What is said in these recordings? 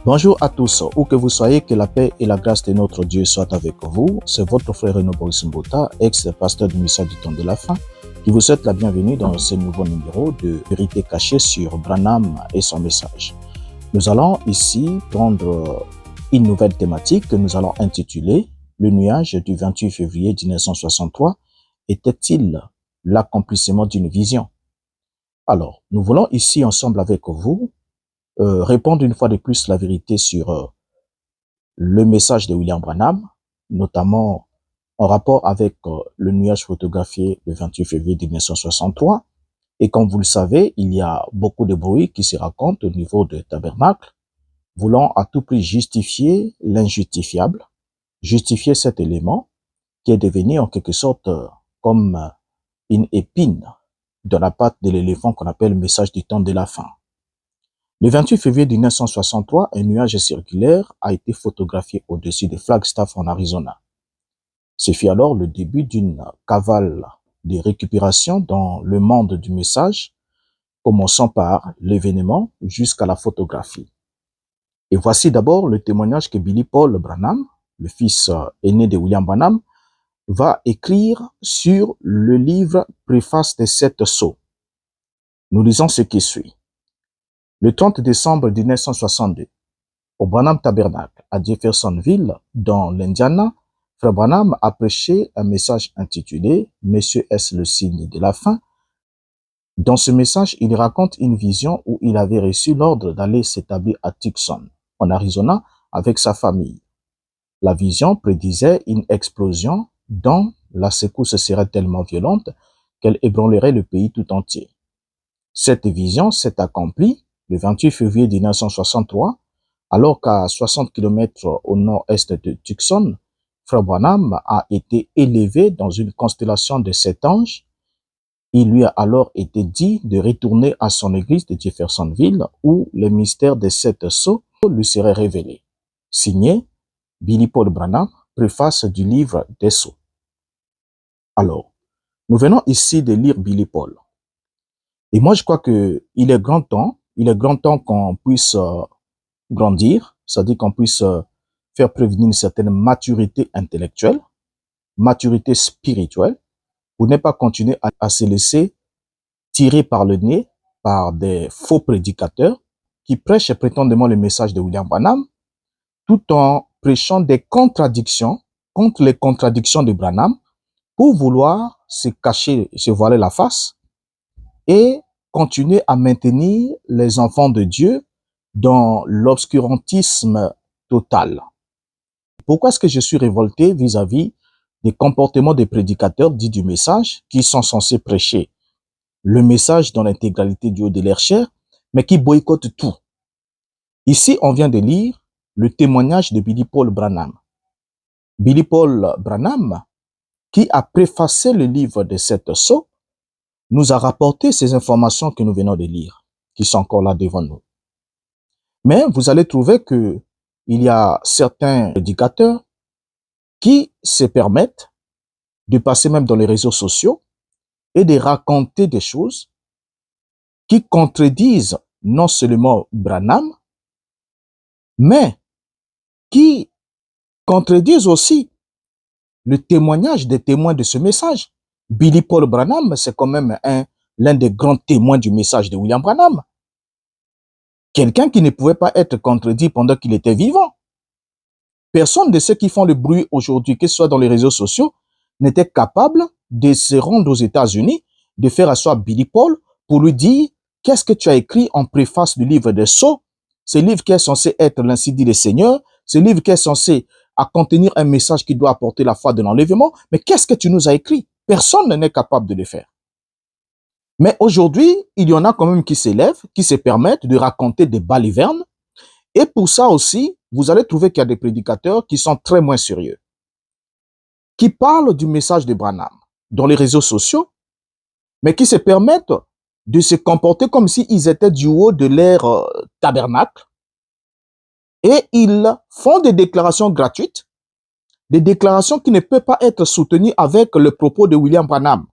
Bonjour à tous, où que vous soyez, que la paix et la grâce de notre Dieu soient avec vous. C'est votre frère Renaud Boris Mbota, ex-pasteur du message du temps de la fin, qui vous souhaite la bienvenue dans ce nouveau numéro de Vérité cachée sur Branham et son message. Nous allons ici prendre une nouvelle thématique que nous allons intituler « Le nuage du 28 février 1963 était-il l'accomplissement d'une vision ?» Alors, nous voulons ici ensemble avec vous répondre une fois de plus la vérité sur le message de William Branham, notamment en rapport avec le nuage photographié le 28 février 1963. Et comme vous le savez, il y a beaucoup de bruit qui se raconte au niveau de Tabernacle, voulant à tout prix justifier l'injustifiable, justifier cet élément qui est devenu en quelque sorte comme une épine dans la patte de l'éléphant qu'on appelle le message du temps de la fin. Le 28 février 1963, un nuage circulaire a été photographié au-dessus de Flagstaff en Arizona. Ce fut alors le début d'une cavale de récupération dans le monde du message, commençant par l'événement jusqu'à la photographie. Et voici d'abord le témoignage que Billy Paul Branham, le fils aîné de William Branham, va écrire sur le livre Préface des 7 sceaux. Nous lisons ce qui suit. Le 30 décembre 1962, au Branham Tabernacle à Jeffersonville, dans l'Indiana, Frère Branham a prêché un message intitulé « Monsieur est le signe de la fin ». Dans ce message, il raconte une vision où il avait reçu l'ordre d'aller s'établir à Tucson, en Arizona, avec sa famille. La vision prédisait une explosion dont la secousse serait tellement violente qu'elle ébranlerait le pays tout entier. Cette vision s'est accomplie le 28 février 1963, alors qu'à 60 km au nord-est de Tucson, Frère Branham a été élevé dans une constellation de 7 anges. Il lui a alors été dit de retourner à son église de Jeffersonville où les mystères des 7 sceaux lui seraient révélés. Signé Billy Paul Branham, préface du livre des sceaux. Alors, nous venons ici de lire Billy Paul. Et moi, je crois que il est grand temps qu'on puisse grandir, c'est-à-dire qu'on puisse faire preuve d'une certaine maturité intellectuelle, maturité spirituelle, pour ne pas continuer à se laisser tirer par le nez par des faux prédicateurs qui prêchent prétendument le message de William Branham, tout en prêchant des contradictions contre les contradictions de Branham pour vouloir se cacher, se voiler la face et continuer à maintenir les enfants de Dieu dans l'obscurantisme total. Pourquoi est-ce que je suis révolté vis-à-vis des comportements des prédicateurs dits du message qui sont censés prêcher le message dans l'intégralité du haut de leur chair, mais qui boycottent tout? Ici, on vient de lire le témoignage de Billy Paul Branham. Billy Paul Branham, qui a préfacé le livre de 7 sceaux, nous a rapporté ces informations que nous venons de lire, qui sont encore là devant nous. Mais vous allez trouver que il y a certains prédicateurs qui se permettent de passer même dans les réseaux sociaux et de raconter des choses qui contredisent non seulement Branham, mais qui contredisent aussi le témoignage des témoins de ce message. Billy Paul Branham, c'est quand même l'un des grands témoins du message de William Branham. Quelqu'un qui ne pouvait pas être contredit pendant qu'il était vivant. Personne de ceux qui font le bruit aujourd'hui, que ce soit dans les réseaux sociaux, n'était capable de se rendre aux États-Unis, de faire asseoir Billy Paul pour lui dire « Qu'est-ce que tu as écrit en préface du livre des Sceaux ?» Ce livre qui est censé être l'ainsi dit le Seigneur, ce livre qui est censé contenir un message qui doit apporter la foi de l'enlèvement. Mais qu'est-ce que tu nous as écrit? Personne n'est capable de le faire. Mais aujourd'hui, il y en a quand même qui s'élèvent, qui se permettent de raconter des balivernes. Et pour ça aussi, vous allez trouver qu'il y a des prédicateurs qui sont très moins sérieux, qui parlent du message de Branham dans les réseaux sociaux, mais qui se permettent de se comporter comme s'ils étaient du haut de leur tabernacle. Et ils font des déclarations gratuites, des déclarations qui ne peuvent pas être soutenues avec le propos de William Branham.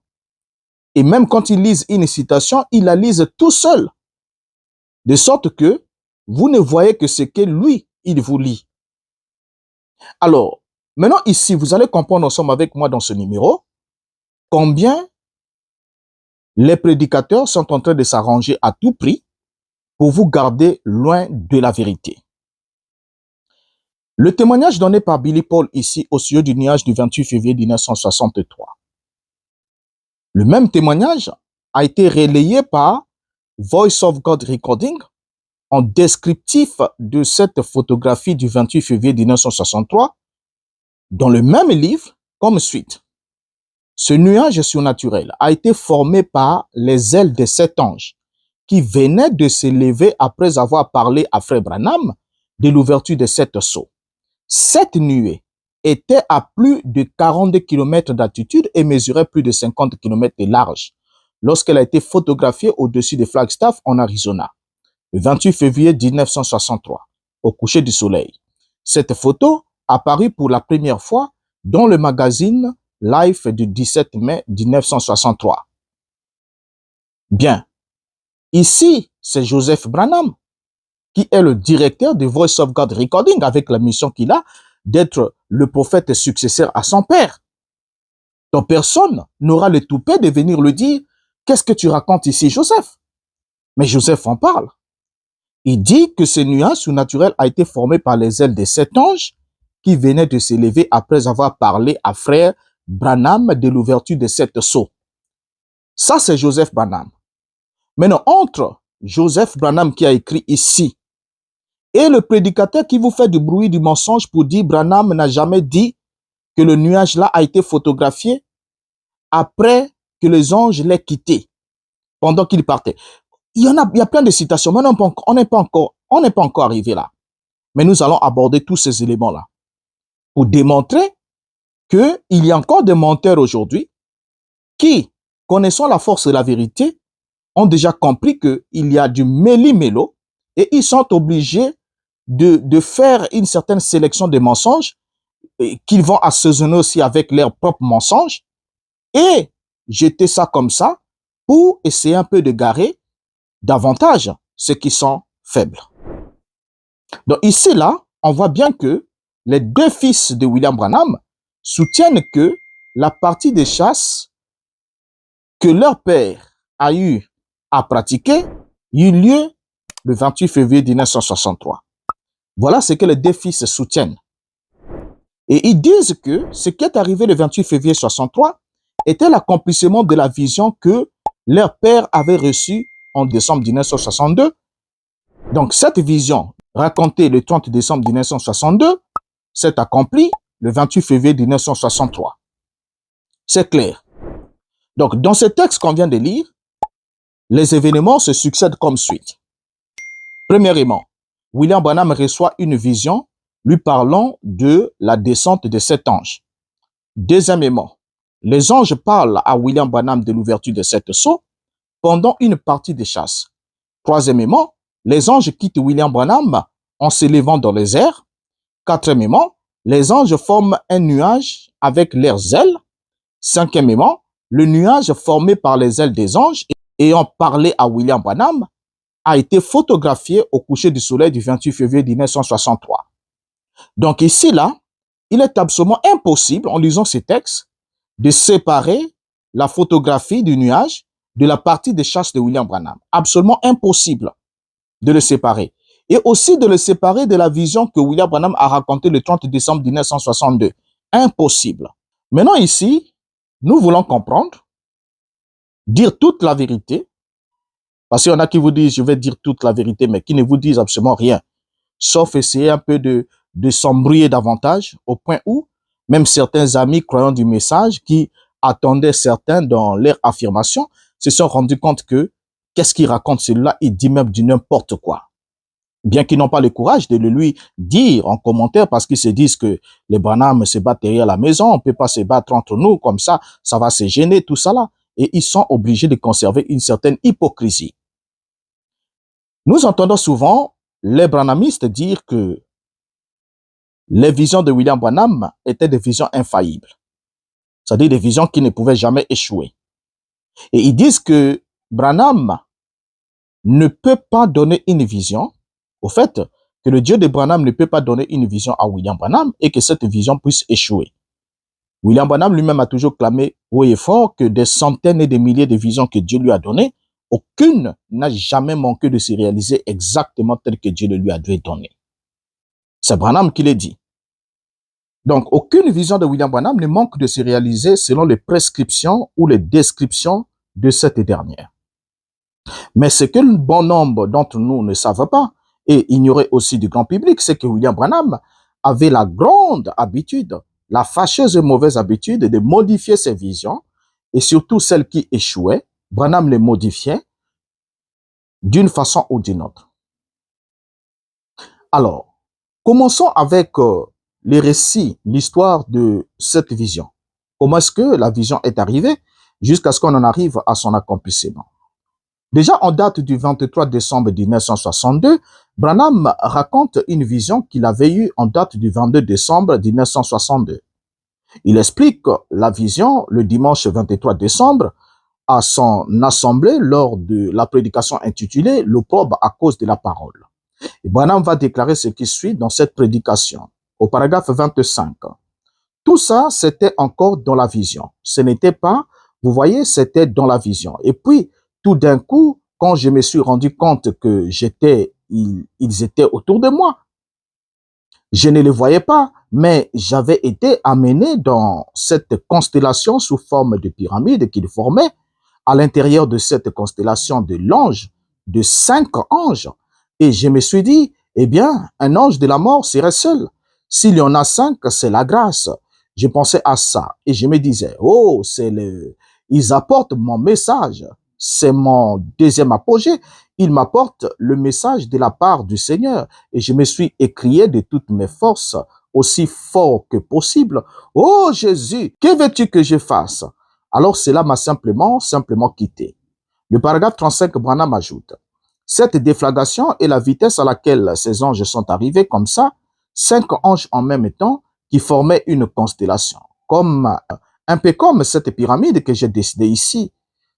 Et même quand ils lisent une citation, ils la lisent tout seuls. De sorte que vous ne voyez que ce que lui, il vous lit. Alors, maintenant ici, vous allez comprendre ensemble avec moi dans ce numéro combien les prédicateurs sont en train de s'arranger à tout prix pour vous garder loin de la vérité. Le témoignage donné par Billy Paul ici au sujet du nuage du 28 février 1963. Le même témoignage a été relayé par Voice of God Recording en descriptif de cette photographie du 28 février 1963 dans le même livre comme suite. Ce nuage surnaturel a été formé par les ailes de 7 anges qui venaient de s'élever après avoir parlé à Frère Branham de l'ouverture de 7 sceaux. Cette nuée était à plus de 42 km d'altitude et mesurait plus de 50 km de large lorsqu'elle a été photographiée au-dessus de Flagstaff en Arizona, le 28 février 1963, au coucher du soleil. Cette photo apparut pour la première fois dans le magazine Life du 17 mai 1963. Bien, ici, c'est Joseph Branham, qui est le directeur de Voice of God Recording, avec la mission qu'il a d'être le prophète successeur à son père. Donc personne n'aura le toupet de venir lui dire « Qu'est-ce que tu racontes ici, Joseph ?» Mais Joseph en parle. Il dit que ce nuage surnaturel a été formé par les ailes des 7 anges qui venaient de s'élever après avoir parlé à Frère Branham de l'ouverture de 7 sceaux. Ça, c'est Joseph Branham. Maintenant, entre Joseph Branham qui a écrit ici et le prédicateur qui vous fait du bruit du mensonge pour dire Branham n'a jamais dit que le nuage là a été photographié après que les anges l'aient quitté pendant qu'il partait. Il y a plein de citations, mais on n'est pas encore arrivé là. Mais nous allons aborder tous ces éléments-là pour démontrer qu'il y a encore des menteurs aujourd'hui qui, connaissant la force de la vérité, ont déjà compris qu'il y a du méli-mélo et ils sont obligés de faire une certaine sélection de mensonges qu'ils vont assaisonner aussi avec leurs propres mensonges et jeter ça comme ça pour essayer un peu de garer davantage ceux qui sont faibles. Donc ici, là, on voit bien que les deux fils de William Branham soutiennent que la partie des chasses que leur père a eu à pratiquer eut lieu le 28 février 1963. Voilà ce que les deux fils soutiennent. Et ils disent que ce qui est arrivé le 28 février 1963 était l'accomplissement de la vision que leur père avait reçue en décembre 1962. Donc cette vision racontée le 30 décembre 1962 s'est accomplie le 28 février 1963. C'est clair. Donc dans ce texte qu'on vient de lire, les événements se succèdent comme suit. Premièrement, William Branham reçoit une vision lui parlant de la descente de 7 anges. Deuxièmement, les anges parlent à William Branham de l'ouverture de 7 sceaux pendant une partie des chasses. Troisièmement, les anges quittent William Branham en s'élevant dans les airs. Quatrièmement, les anges forment un nuage avec leurs ailes. Cinquièmement, le nuage formé par les ailes des anges ayant parlé à William Branham a été photographié au coucher du soleil du 28 février 1963. Donc ici, là, il est absolument impossible, en lisant ces textes, de séparer la photographie du nuage de la partie des chasses de William Branham. Absolument impossible de le séparer. Et aussi de le séparer de la vision que William Branham a racontée le 30 décembre 1962. Impossible. Maintenant ici, nous voulons comprendre, dire toute la vérité, parce qu'il y en a qui vous disent, je vais dire toute la vérité, mais qui ne vous disent absolument rien, sauf essayer un peu de s'embrouiller davantage, au point où même certains amis croyant du message qui attendaient certains dans leur affirmation se sont rendus compte que qu'est-ce qu'il raconte celui-là, il dit même du n'importe quoi. Bien qu'ils n'ont pas le courage de le lui dire en commentaire parce qu'ils se disent que les Branham se battent derrière la maison, on ne peut pas se battre entre nous comme ça va se gêner, tout ça là. Et ils sont obligés de conserver une certaine hypocrisie. Nous entendons souvent les branhamistes dire que les visions de William Branham étaient des visions infaillibles. C'est-à-dire des visions qui ne pouvaient jamais échouer. Et ils disent que Branham ne peut pas donner une vision au fait que le Dieu de Branham ne peut pas donner une vision à William Branham et que cette vision puisse échouer. William Branham lui-même a toujours clamé haut et fort que des centaines et des milliers de visions que Dieu lui a données, aucune n'a jamais manqué de se réaliser exactement tel que Dieu le lui avait donné. C'est Branham qui l'a dit. Donc, aucune vision de William Branham ne manque de se réaliser selon les prescriptions ou les descriptions de cette dernière. Mais ce que le bon nombre d'entre nous ne savent pas, et ignoraient aussi du grand public, c'est que William Branham avait la grande habitude, la fâcheuse et mauvaise habitude de modifier ses visions, et surtout celles qui échouaient, Branham les modifiait d'une façon ou d'une autre. Alors, commençons avec les récits, l'histoire de cette vision. Comment est-ce que la vision est arrivée jusqu'à ce qu'on en arrive à son accomplissement? Déjà, en date du 23 décembre 1962, Branham raconte une vision qu'il avait eue en date du 22 décembre 1962. Il explique la vision le dimanche 23 décembre à son assemblée lors de la prédication intitulée « L'opprobre à cause de la parole ». Et Branham va déclarer ce qui suit dans cette prédication, au paragraphe 25. Tout ça, c'était encore dans la vision. Ce n'était pas, vous voyez, c'était dans la vision. Et puis, tout d'un coup, quand je me suis rendu compte que ils étaient autour de moi, je ne les voyais pas, mais j'avais été amené dans cette constellation sous forme de pyramide qu'ils formaient. À l'intérieur de cette constellation de l'ange, de 5 anges. Et je me suis dit, eh bien, un ange de la mort serait seul. S'il y en a 5, c'est la grâce. Je pensais à ça et je me disais, oh, ils apportent mon message. C'est mon deuxième apogée. Ils m'apportent le message de la part du Seigneur. Et je me suis écrié de toutes mes forces, aussi fort que possible. Oh Jésus, que veux-tu que je fasse? Alors cela m'a simplement quitté. Le paragraphe 35, Branham ajoute, cette déflagration est la vitesse à laquelle ces anges sont arrivés comme ça, 5 anges en même temps qui formaient une constellation. Un peu comme cette pyramide que j'ai dessinée ici.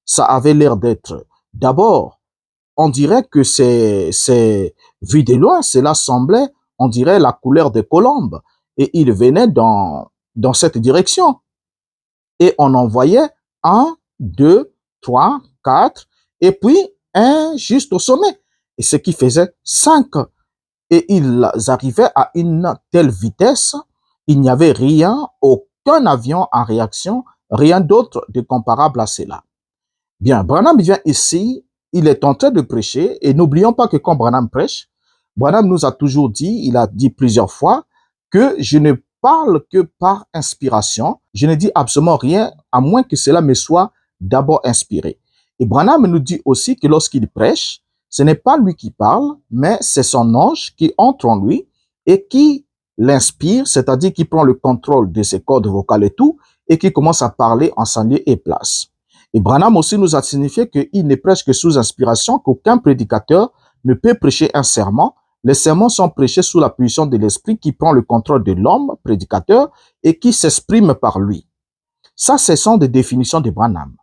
Ça avait l'air d'être, d'abord, on dirait que c'est vu de loin, cela semblait, on dirait la couleur des colombes. Et il venait dans cette direction. Et on en voyait 1, 2, 3, 4, et puis un juste au sommet. Et ce qui faisait 5. Et ils arrivaient à une telle vitesse, il n'y avait rien, aucun avion en réaction, rien d'autre de comparable à cela. Bien, Branham vient ici, il est en train de prêcher, et n'oublions pas que quand Branham prêche, Branham nous a toujours dit, il a dit plusieurs fois, que je ne parle que par inspiration, je ne dis absolument rien, à moins que cela me soit d'abord inspiré. Et Branham nous dit aussi que lorsqu'il prêche, ce n'est pas lui qui parle, mais c'est son ange qui entre en lui et qui l'inspire, c'est-à-dire qui prend le contrôle de ses cordes vocales et tout, et qui commence à parler en son lieu et place. Et Branham aussi nous a signifié qu'il n'est prêche que sous inspiration, qu'aucun prédicateur ne peut prêcher un serment. Les sermons sont prêchés sous la puissance de l'esprit qui prend le contrôle de l'homme, prédicateur, et qui s'exprime par lui. Ça, ce sont des définitions de Branham.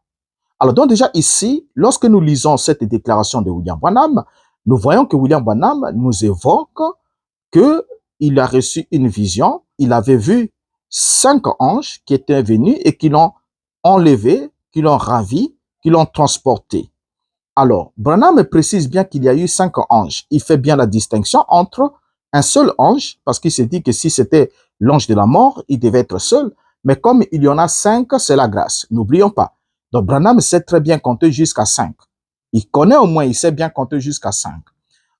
Alors donc déjà ici, lorsque nous lisons cette déclaration de William Branham, nous voyons que William Branham nous évoque qu'il a reçu une vision, il avait vu 5 anges qui étaient venus et qui l'ont enlevé, qui l'ont ravi, qui l'ont transporté. Alors, Branham précise bien qu'il y a eu 5 anges. Il fait bien la distinction entre un seul ange, parce qu'il s'est dit que si c'était l'ange de la mort, il devait être seul. Mais comme il y en a 5, c'est la grâce. N'oublions pas. Donc, Branham sait très bien compter jusqu'à 5. Il connaît au moins, il sait bien compter jusqu'à 5.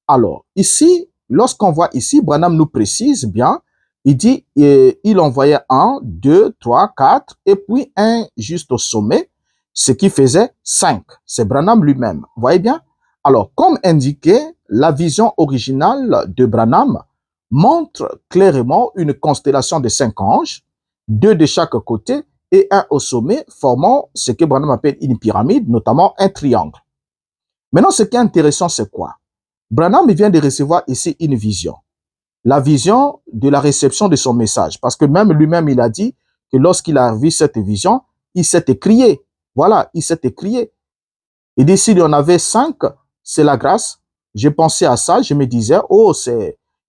Alors, ici, lorsqu'on voit ici, Branham nous précise bien, il dit, il envoyait 1, 2, 3, 4, et puis un juste au sommet, ce qui faisait 5. C'est Branham lui-même. Vous voyez bien? Alors, comme indiqué, la vision originale de Branham montre clairement une constellation de 5 anges, 2 de chaque côté et un au sommet, formant ce que Branham appelle une pyramide, notamment un triangle. Maintenant, ce qui est intéressant, c'est quoi? Branham vient de recevoir ici une vision. La vision de la réception de son message. Parce que même lui-même, il a dit que lorsqu'il a vu cette vision, il s'est écrié. Voilà, il s'est écrié. Il dit, s'il y en avait 5, c'est la grâce. j'ai pensé à ça, je me disais, oh,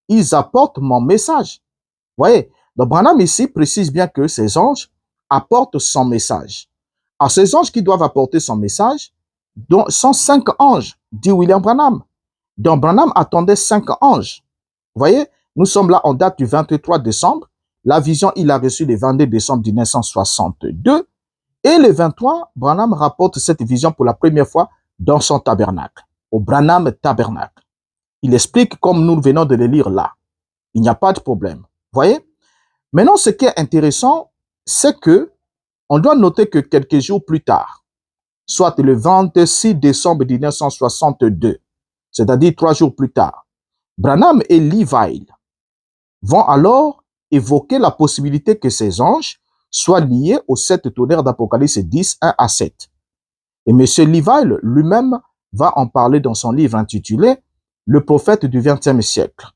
ils apportent mon message. Vous voyez? Donc, Branham ici précise bien que ces anges apportent son message. Alors, ces anges qui doivent apporter son message sont 5 anges, dit William Branham. Donc, Branham attendait 5 anges. Vous voyez? Nous sommes là en date du 23 décembre. La vision, il a reçu le 22 décembre 1962. Et le 23, Branham rapporte cette vision pour la première fois dans son tabernacle, au Branham Tabernacle. Il explique comme nous venons de le lire là. Il n'y a pas de problème. Vous voyez? Maintenant, ce qui est intéressant, c'est que on doit noter que quelques jours plus tard, soit le 26 décembre 1962, c'est-à-dire 3 jours plus tard, Branham et Lee Weil vont alors évoquer la possibilité que ces anges soient liés aux 7 tonnerres d'Apocalypse 10, 1 à 7. Et M. Lee Weil lui-même va en parler dans son livre intitulé « Le prophète du XXe siècle »,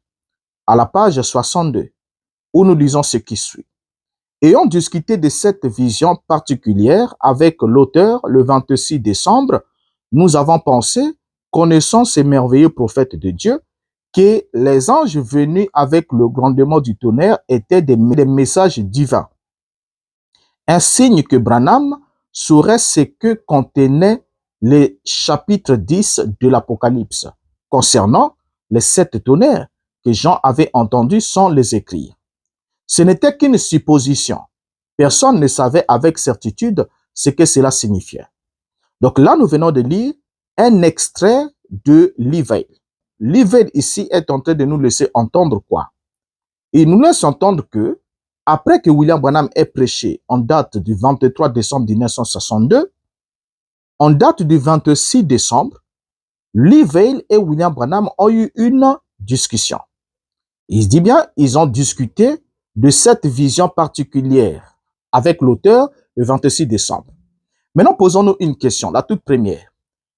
à la page 62, où nous lisons ce qui suit. Ayant discuté de cette vision particulière avec l'auteur le 26 décembre, nous avons pensé, connaissant ces merveilleux prophètes de Dieu, que les anges venus avec le grondement du tonnerre étaient des messages divins. Un signe que Branham saurait ce que contenait le chapitre 10 de l'Apocalypse concernant les 7 tonnerres que Jean avait entendus sans les écrire. Ce n'était qu'une supposition. Personne ne savait avec certitude ce que cela signifiait. Donc là, nous venons de lire un extrait de Lee Weil. Lee Weil ici est en train de nous laisser entendre quoi? Il nous laisse entendre que, après que William Branham ait prêché en date du 23 décembre 1962, en date du 26 décembre, Lee Weil et William Branham ont eu une discussion. Il se dit bien, ils ont discuté de cette vision particulière avec l'auteur le 26 décembre. Maintenant, posons-nous une question, la toute première.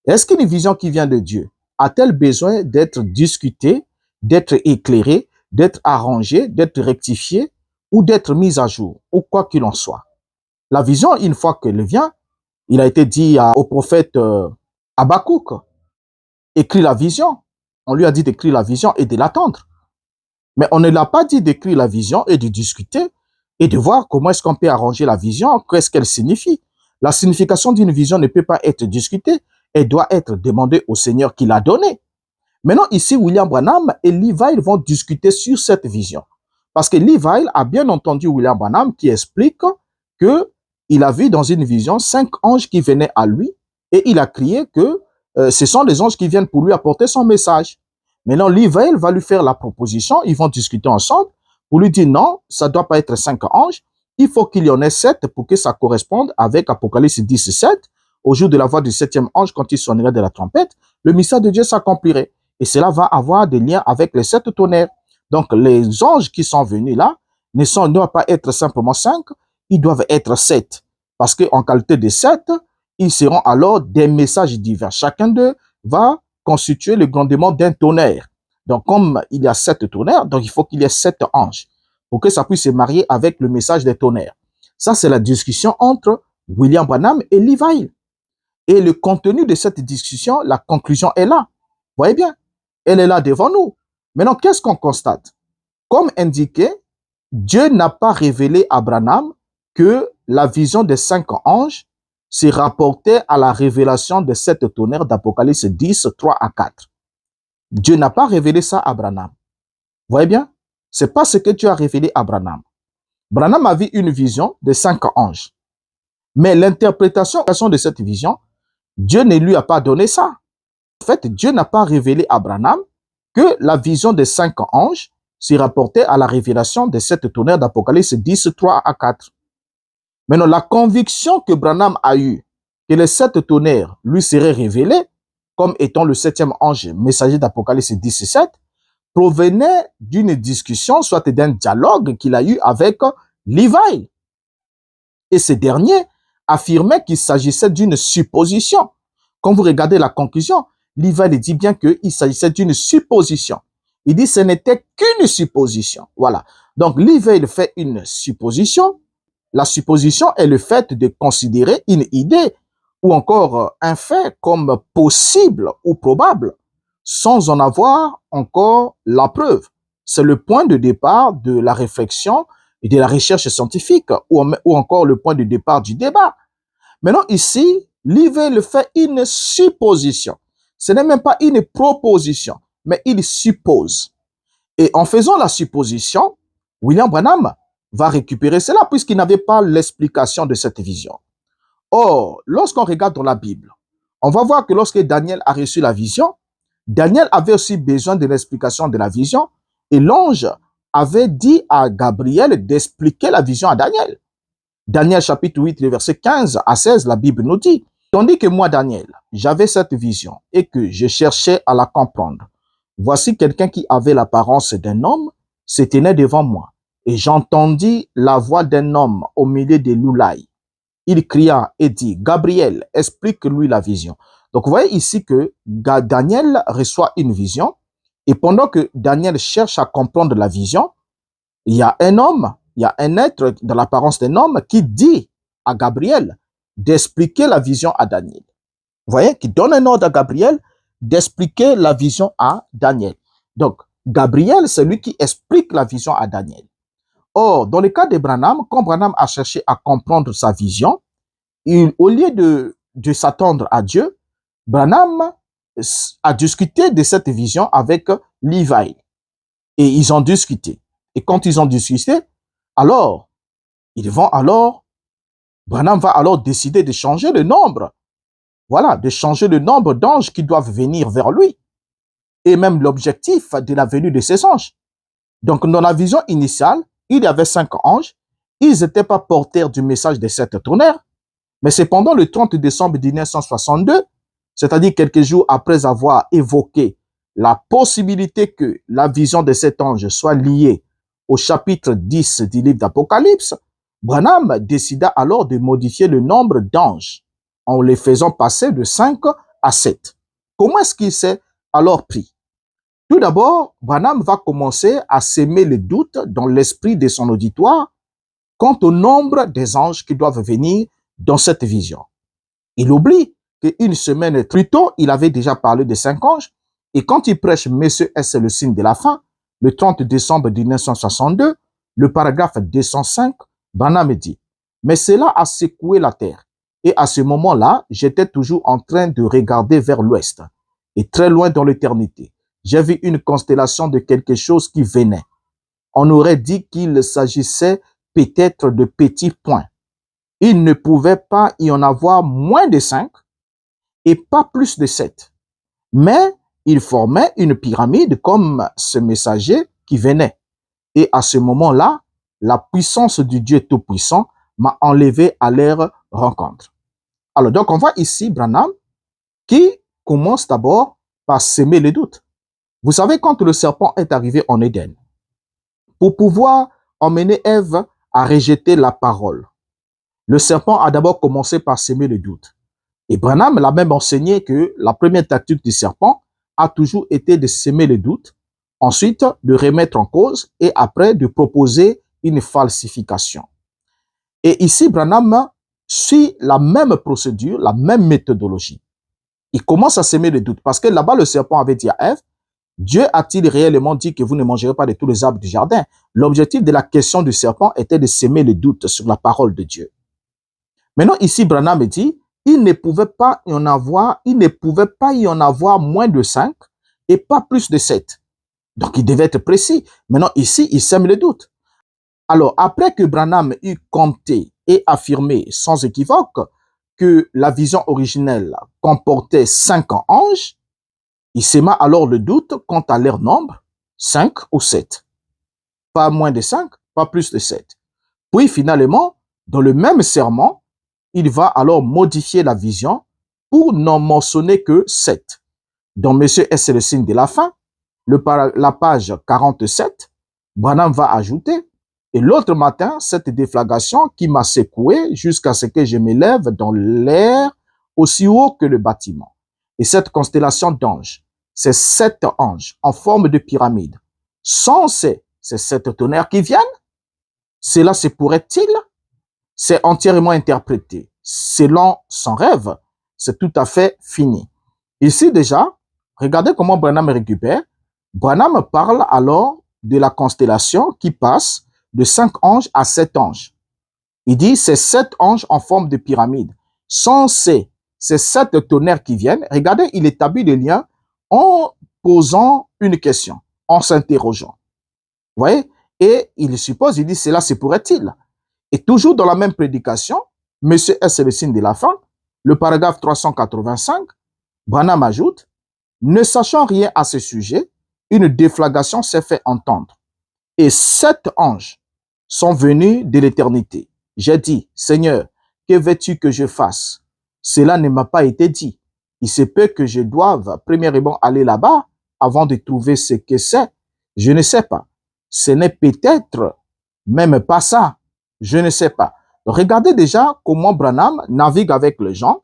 Est-ce qu'une vision qui vient de Dieu a-t-elle besoin d'être discutée, d'être éclairée, d'être arrangée, d'être rectifiée ou d'être mise à jour, ou quoi qu'il en soit? La vision, une fois qu'elle vient, il a été dit au prophète Habakkuk, écris la vision. On lui a dit d'écrire la vision et de l'attendre. Mais on ne l'a pas dit d'écrire la vision et de discuter et de voir comment est-ce qu'on peut arranger la vision, qu'est-ce qu'elle signifie. La signification d'une vision ne peut pas être discutée, elle doit être demandée au Seigneur qui l'a donnée. Maintenant, ici, William Branham et Lee Weil vont discuter sur cette vision. Parce que Lee Weil a bien entendu William Branham qui explique qu'il a vu dans une vision 5 anges qui venaient à lui et il a crié que ce sont les anges qui viennent pour lui apporter son message. Maintenant, Lee Weil va lui faire la proposition, ils vont discuter ensemble pour lui dire non, ça ne doit pas être 5 anges, il faut qu'il y en ait 7 pour que ça corresponde avec Apocalypse 10, 7. Au jour de la voix du 7e ange, quand il sonnerait de la trompette, le mystère de Dieu s'accomplirait. Et cela va avoir des liens avec les 7 tonnerres. Donc, les anges qui sont venus là ne doivent pas être simplement 5, ils doivent être 7. Parce qu'en qualité de 7, ils seront alors des messages divins. Chacun d'eux va constituer le grondement d'un tonnerre. Donc, comme il y a 7 tonnerres, donc il faut qu'il y ait 7 anges pour que ça puisse se marier avec le message des tonnerres. Ça, c'est la discussion entre William Branham et Lee Weil. Et le contenu de cette discussion, la conclusion est là. Vous voyez bien, elle est là devant nous. Maintenant, qu'est-ce qu'on constate? Comme indiqué, Dieu n'a pas révélé à Branham que la vision des 5 anges se rapportait à la révélation de 7 tonnerres d'Apocalypse 10, 3 à 4. Dieu n'a pas révélé ça à Branham. Vous voyez bien? C'est pas ce que Dieu a révélé à Branham. Branham a vu une vision de 5 anges. Mais l'interprétation de cette vision, Dieu ne lui a pas donné ça. En fait, Dieu n'a pas révélé à Branham que la vision des 5 anges se rapportait à la révélation des 7 tonnerres d'Apocalypse 10, 3 à 4. Maintenant, la conviction que Branham a eue que les 7 tonnerres lui seraient révélés comme étant le 7e ange messager d'Apocalypse 10, 7, provenait d'une discussion, soit d'un dialogue qu'il a eu avec Lee Weil. Et ce dernier affirmait qu'il s'agissait d'une supposition. Quand vous regardez la conclusion, Lee Weil dit bien qu'il s'agissait d'une supposition. Il dit que ce n'était qu'une supposition. Voilà. Donc, Lee Weil fait une supposition. La supposition est le fait de considérer une idée ou encore un fait comme possible ou probable, sans en avoir encore la preuve. C'est le point de départ de la réflexion et de la recherche scientifique, ou encore le point de départ du débat. Maintenant, ici, Livell fait une supposition. Ce n'est même pas une proposition, mais il suppose. Et en faisant la supposition, William Branham va récupérer cela puisqu'il n'avait pas l'explication de cette vision. Or, lorsqu'on regarde dans la Bible, on va voir que lorsque Daniel a reçu la vision, Daniel avait aussi besoin de l'explication de la vision et l'ange avait dit à Gabriel d'expliquer la vision à Daniel. Daniel chapitre 8, le verset 15 à 16, la Bible nous dit, « Tandis que moi, Daniel, j'avais cette vision et que je cherchais à la comprendre. Voici quelqu'un qui avait l'apparence d'un homme se tenait devant moi et j'entendis la voix d'un homme au milieu des loulailles. Il cria et dit, « Gabriel, explique-lui la vision. » Donc, vous voyez ici que Daniel reçoit une vision et pendant que Daniel cherche à comprendre la vision, il y a un homme, il y a un être dans l'apparence d'un homme qui dit à Gabriel d'expliquer la vision à Daniel. Vous voyez, qui donne un ordre à Gabriel d'expliquer la vision à Daniel. Donc, Gabriel, c'est lui qui explique la vision à Daniel. Or, dans le cas de Branham, quand Branham a cherché à comprendre sa vision, au lieu de s'attendre à Dieu, Branham a discuté de cette vision avec Livell. Et ils ont discuté. Et quand ils ont discuté, alors, Branham va alors décider de changer le nombre. Voilà, de changer le nombre d'anges qui doivent venir vers lui. Et même l'objectif de la venue de ces anges. Donc, dans la vision initiale, il y avait 5 anges. Ils n'étaient pas porteurs du message des 7 tonnerres. Mais cependant, le 30 décembre 1962, c'est-à-dire quelques jours après avoir évoqué la possibilité que la vision de cet ange soit liée au chapitre 10 du livre d'Apocalypse, Branham décida alors de modifier le nombre d'anges en les faisant passer de 5 à 7. Comment est-ce qu'il s'est alors pris? Tout d'abord, Branham va commencer à s'aimer le doute dans l'esprit de son auditoire quant au nombre des anges qui doivent venir dans cette vision. Il oublie qu'une semaine plus tôt, il avait déjà parlé de 5 anges, et quand il prêche « Messieurs, est-ce le signe de la fin ?» le 30 décembre 1962, le paragraphe 205, Branham dit « Mais cela a secoué la terre, et à ce moment-là, j'étais toujours en train de regarder vers l'ouest, et très loin dans l'éternité, j'ai vu une constellation de quelque chose qui venait. On aurait dit qu'il s'agissait peut-être de petits points. Il ne pouvait pas y en avoir moins de 5 et pas plus de 7. Mais il formait une pyramide comme ce messager qui venait. Et à ce moment-là, la puissance du Dieu Tout-Puissant m'a enlevé à leur rencontre. Alors, donc, on voit ici Branham qui commence d'abord par semer les doutes. Vous savez, quand le serpent est arrivé en Éden, pour pouvoir emmener Ève à rejeter la parole, le serpent a d'abord commencé par semer le doute. Et Branham l'a même enseigné que la première tactique du serpent a toujours été de semer le doute, ensuite de remettre en cause et après de proposer une falsification. Et ici, Branham suit la même procédure, la même méthodologie. Il commence à semer le doute parce que là-bas, le serpent avait dit à Ève, Dieu a-t-il réellement dit que vous ne mangerez pas de tous les arbres du jardin? L'objectif de la question du serpent était de semer le doute sur la parole de Dieu. Maintenant, ici, Branham dit, il ne pouvait pas y en avoir moins de 5 et pas plus de 7. Donc, il devait être précis. Maintenant, ici, il sème le doute. Alors, après que Branham eut compté et affirmé sans équivoque que la vision originelle comportait 5 anges, il sema alors le doute quant à leur nombre, 5 ou 7. Pas moins de 5, pas plus de 7. Puis finalement, dans le même sermon, il va alors modifier la vision pour n'en mentionner que 7. Dans Monsieur, est-ce le signe de la fin? La page 47, Branham va ajouter, et l'autre matin, cette déflagration qui m'a secoué jusqu'à ce que je m'élève dans l'air aussi haut que le bâtiment. Et cette constellation d'anges, ces 7 anges en forme de pyramide, sans ces 7 tonnerres qui viennent, cela se pourrait-il? C'est entièrement interprété. Selon son rêve, c'est tout à fait fini. Ici déjà, regardez comment Branham récupère. Branham parle alors de la constellation qui passe de 5 anges à 7 anges. Il dit, c'est 7 anges en forme de pyramide. Sans ces 7 tonnerres qui viennent, regardez, il établit des liens en posant une question, en s'interrogeant. Vous voyez? Et il suppose, il dit, cela se pourrait-il? Et toujours dans la même prédication, Monsieur S est le signe de la fin, le paragraphe 385, Branham ajoute, ne sachant rien à ce sujet, une déflagration s'est fait entendre. Et 7 anges sont venus de l'éternité. J'ai dit, Seigneur, que veux-tu que je fasse? Cela ne m'a pas été dit. Il se peut que je doive premièrement aller là-bas avant de trouver ce que c'est. Je ne sais pas. Ce n'est peut-être même pas ça. Je ne sais pas. Regardez déjà comment Branham navigue avec les gens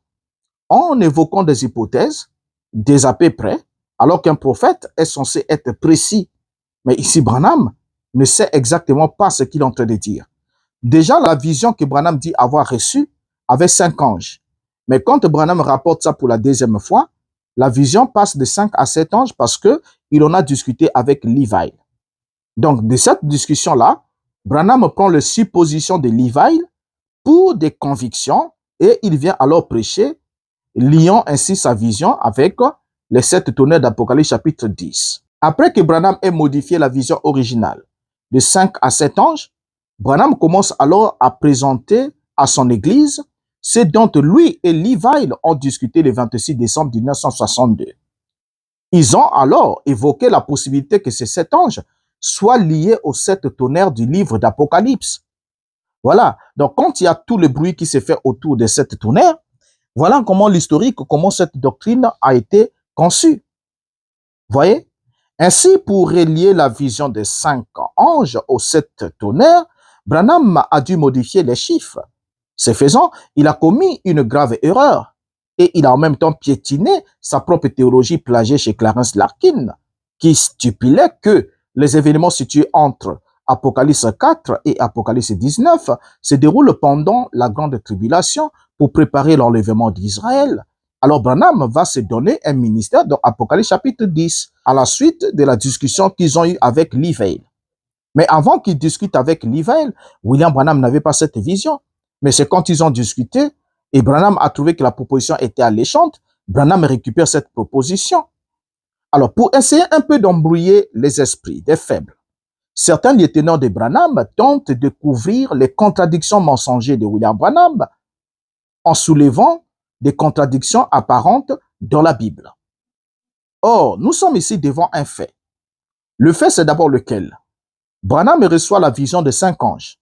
en évoquant des hypothèses, des à peu près, alors qu'un prophète est censé être précis. Mais ici, Branham ne sait exactement pas ce qu'il est en train de dire. Déjà, la vision que Branham dit avoir reçue avait 5 anges. Mais quand Branham rapporte ça pour la deuxième fois, la vision passe de 5 à 7 anges parce qu'il en a discuté avec Levi. Donc, de cette discussion-là, Branham prend les suppositions de Levi pour des convictions et il vient alors prêcher, liant ainsi sa vision avec les 7 tonnerres d'Apocalypse chapitre 10. Après que Branham ait modifié la vision originale de 5 à 7 anges, Branham commence alors à présenter à son église ce dont lui et Levi ont discuté le 26 décembre 1962. Ils ont alors évoqué la possibilité que ces 7 anges soient liés aux 7 tonnerres du livre d'Apocalypse. Voilà. Donc, quand il y a tout le bruit qui se fait autour des 7 tonnerres, voilà comment l'historique, comment cette doctrine a été conçue. Voyez? Ainsi, pour relier la vision des 5 anges aux 7 tonnerres, Branham a dû modifier les chiffres. Ce faisant, il a commis une grave erreur et il a en même temps piétiné sa propre théologie plagiée chez Clarence Larkin, qui stipulait que les événements situés entre Apocalypse 4 et Apocalypse 19 se déroulent pendant la grande tribulation pour préparer l'enlèvement d'Israël. Alors Branham va se donner un ministère dans Apocalypse chapitre 10 à la suite de la discussion qu'ils ont eue avec Levi. Mais avant qu'ils discutent avec Levi, William Branham n'avait pas cette vision. Mais c'est quand ils ont discuté et Branham a trouvé que la proposition était alléchante, Branham récupère cette proposition. Alors pour essayer un peu d'embrouiller les esprits des faibles, certains lieutenants de Branham tentent de couvrir les contradictions mensongères de William Branham en soulevant des contradictions apparentes dans la Bible. Or, nous sommes ici devant un fait. Le fait, c'est d'abord lequel? Branham reçoit la vision de 5 anges.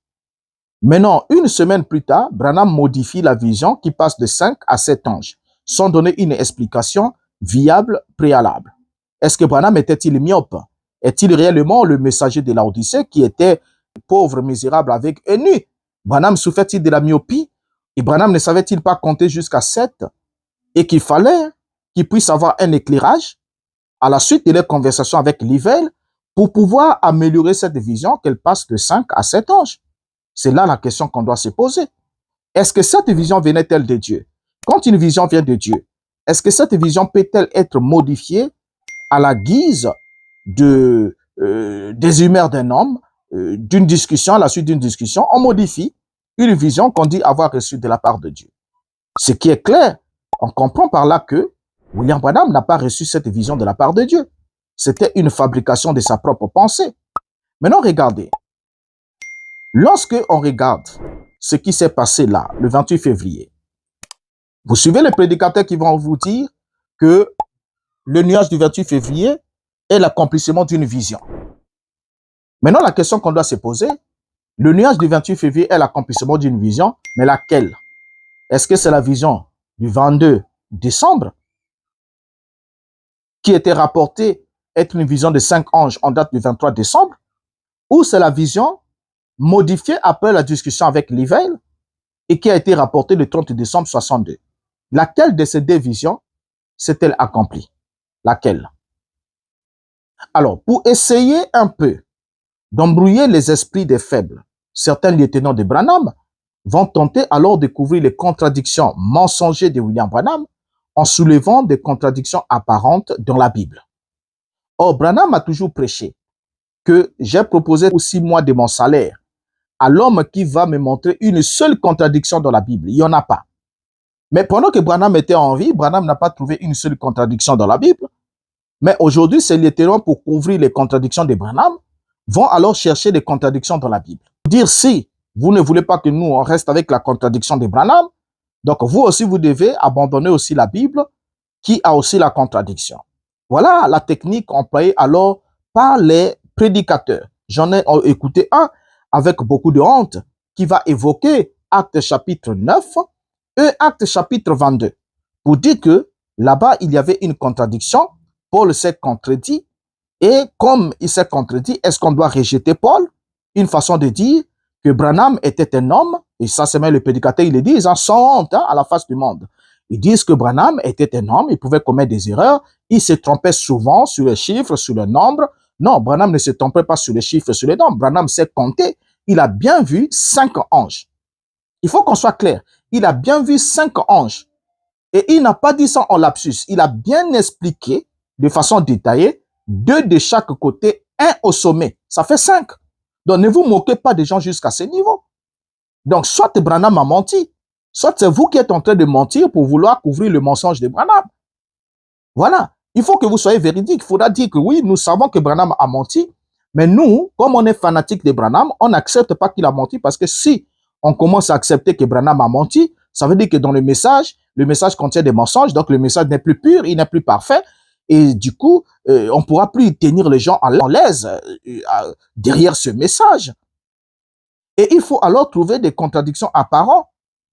Maintenant, une semaine plus tard, Branham modifie la vision qui passe de 5 à 7 anges, sans donner une explication viable préalable. Est-ce que Branham était-il myope? Est-il réellement le messager de l'Odyssée qui était pauvre, misérable, avec ennui? Branham souffrait-il de la myopie? Et Branham ne savait-il pas compter jusqu'à 7? Et qu'il fallait qu'il puisse avoir un éclairage à la suite de leur conversation avec Levi pour pouvoir améliorer cette vision qu'elle passe de 5 à 7 anges. C'est là la question qu'on doit se poser. Est-ce que cette vision venait-elle de Dieu? Quand une vision vient de Dieu, est-ce que cette vision peut-elle être modifiée à la guise des humeurs d'un homme, d'une discussion, à la suite d'une discussion? On modifie une vision qu'on dit avoir reçue de la part de Dieu. Ce qui est clair, on comprend par là que William Branham n'a pas reçu cette vision de la part de Dieu. C'était une fabrication de sa propre pensée. Maintenant, regardez. Lorsque on regarde ce qui s'est passé là, le 28 février, vous suivez les prédicateurs qui vont vous dire que le nuage du 28 février est l'accomplissement d'une vision. Maintenant, la question qu'on doit se poser, le nuage du 28 février est l'accomplissement d'une vision, mais laquelle? Est-ce que c'est la vision du 22 décembre qui était rapportée être une vision de 5 anges en date du 23 décembre? Ou c'est la vision modifiée après la discussion avec Levi et qui a été rapportée le 30 décembre 62? Laquelle de ces deux visions s'est-elle accomplie? Laquelle? Alors, pour essayer un peu d'embrouiller les esprits des faibles, certains lieutenants de Branham vont tenter alors de couvrir les contradictions mensongères de William Branham en soulevant des contradictions apparentes dans la Bible. Or, Branham a toujours prêché que j'ai proposé aussi moi de mon salaire à l'homme qui va me montrer une seule contradiction dans la Bible. Il n'y en a pas. Mais pendant que Branham était en vie, Branham n'a pas trouvé une seule contradiction dans la Bible. Mais aujourd'hui, c'est les témoins pour couvrir les contradictions de Branham vont alors chercher des contradictions dans la Bible. Dire si vous ne voulez pas que nous on reste avec la contradiction de Branham, donc vous aussi vous devez abandonner aussi la Bible qui a aussi la contradiction. Voilà la technique employée alors par les prédicateurs. J'en ai écouté un avec beaucoup de honte qui va évoquer Actes chapitre 9 et Actes chapitre 22 pour dire que là-bas il y avait une contradiction. Paul s'est contredit et comme il s'est contredit, est-ce qu'on doit rejeter Paul? Une façon de dire que Branham était un homme, et ça c'est même les prédicateurs, ils le disent, hein, sans honte à la face du monde. Ils disent que Branham était un homme, il pouvait commettre des erreurs, il se trompait souvent sur les chiffres, sur le nombre. Non, Branham ne se trompait pas sur les chiffres, sur les nombres. Branham sait compter. Il a bien vu 5 anges. Il faut qu'on soit clair. Il a bien vu 5 anges. Et il n'a pas dit ça en lapsus. Il a bien expliqué de façon détaillée, 2 de chaque côté, 1 au sommet. Ça fait 5. Donc ne vous moquez pas des gens jusqu'à ce niveau. Donc soit Branham a menti, soit c'est vous qui êtes en train de mentir pour vouloir couvrir le mensonge de Branham. Voilà. Il faut que vous soyez véridique. Il faudra dire que oui, nous savons que Branham a menti, mais nous, comme on est fanatique de Branham, on n'accepte pas qu'il a menti parce que si on commence à accepter que Branham a menti, ça veut dire que dans le message contient des mensonges, donc le message n'est plus pur, il n'est plus parfait, et du coup, on ne pourra plus tenir les gens en l'aise derrière ce message. Et il faut alors trouver des contradictions apparentes